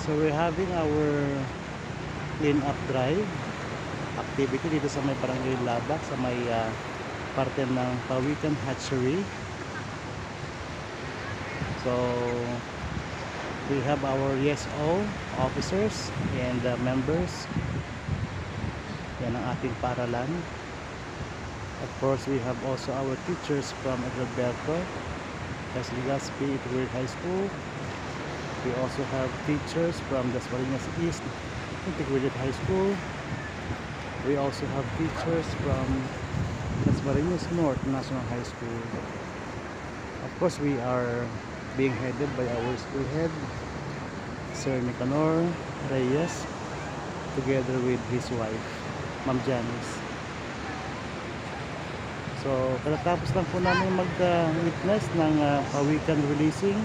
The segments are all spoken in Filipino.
So we're having our clean up drive activity dito sa may Barangay Labak, sa may parte ng Pawikan Hatchery. So we have our ESO officers and members. Yan ang ating paaralan. Of course, we have also our teachers from Edalberto, Legazpi Integrated High School. We also have teachers from Dasmariñas East Integrated High School. We also have teachers from Dasmariñas North National High School. Of course, we are being headed by our school head, Sir Nicanor Reyes, together with his wife, Ma'am Janice. So, katatapos lang po namin mag-witness ng pawikan releasing,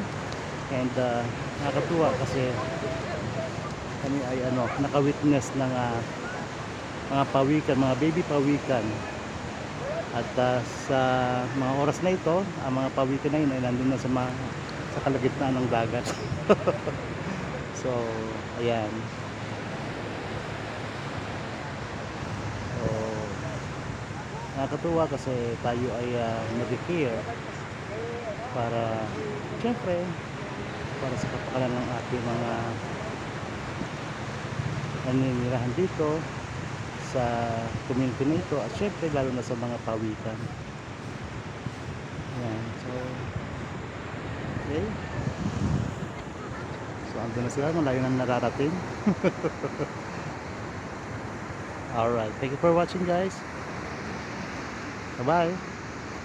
and nakakatuwa kasi kami ay naka-witness ng mga pawikan, mga baby pawikan. At sa mga oras na ito, ang mga pawikan na yun ay nandun na sa kalagitnaan ng dagat. So, ayan. So, nakakatuwa kasi tayo ay nag-care para, syempre, para sa kapakanan ng ating mga naninirahan dito sa community na ito, at syempre lalo na sa mga pawikan. Ayan. So, okay. So, andun na sila, malayo na nararating. Alright, thank you for watching, guys. Bye bye.